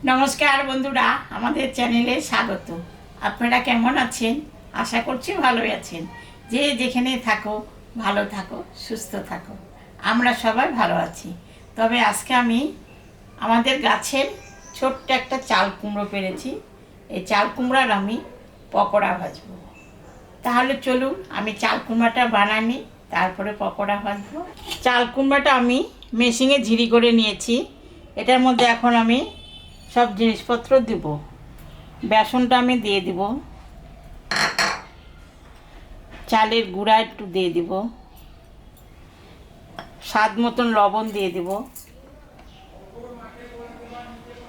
নমস্কার বন্ধুরা, আমাদের চ্যানেলে স্বাগত। আপনারা কেমন আছেন? আশা করছি ভালোই আছেন। যে যেখানে থাকো ভালো থাকো, সুস্থ থাকো। আমরা সবাই ভালো আছি। তবে আজকে আমি আমাদের গাছের ছোট্ট একটা চাল কুমড়ো পেরেছি। এই চাল কুমড়ার আমি পকোড়া ভাজবো। তাহলে চলুন আমি চাল কুমড়াটা বানাই, তারপরে পকোড়া ভাজবো। চাল কুমড়াটা আমি মেশিনে ঝিরি করে নিয়েছি। এটার মধ্যে এখন আমি সব জিনিসপত্র দিব। বেসনটা আমি দিয়ে দিব, চালের গুঁড়া একটু দিয়ে দিব, স্বাদ মতন লবণ দিয়ে দিব,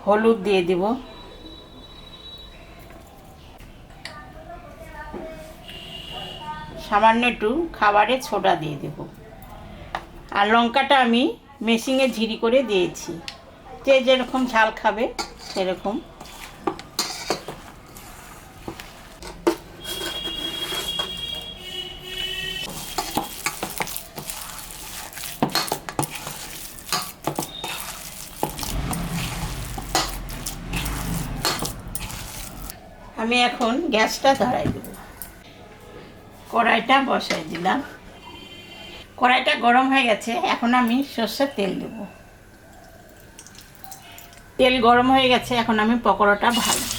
হলুদ দিয়ে দিব, সামান্য একটু খাবারের সোডা দিয়ে দেব। আর লঙ্কাটা আমি মেশিনে ঝিরি করে দিয়েছি। যে যেরকম ঝাল খাবে সেরকম। আমি এখন গ্যাসটা ধরাই দেব। কড়াইটা বসাই দিলাম। কড়াইটা গরম হয়ে গেছে। এখন আমি সর্ষের তেল দেব। তেল গরম হয়ে গেছে। এখন আমি পকোড়াটা ভাজবো।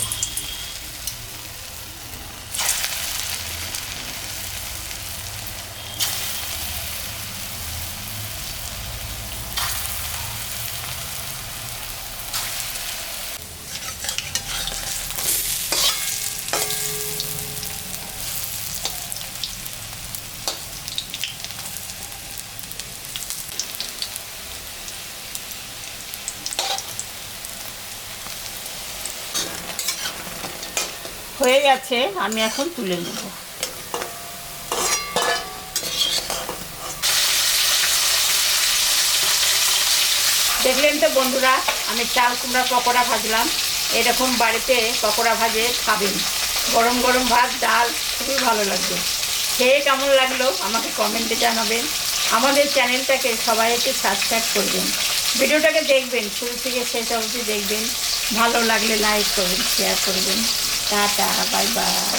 হয়ে গেছে, আমি এখন তুলে নেব। দেখলেন তো বন্ধুরা, আমি চাল কুমড়া পকোড়া ভাজলাম। এরকম বাড়িতে পকোড়া ভাজে খাবেন। গরম গরম ভাত, ডাল, খুবই ভালো লাগবে। খেয়ে কেমন লাগলো আমাকে কমেন্টে জানাবেন। আমাদের চ্যানেলটাকে সবাই একটু সাবস্ক্রাইব করবেন। ভিডিওটাকে দেখবেন, শুরু থেকে শেষ অবধি দেখবেন। ভালো লাগলে লাইক করবেন, শেয়ার করবেন। Tata, bye bye.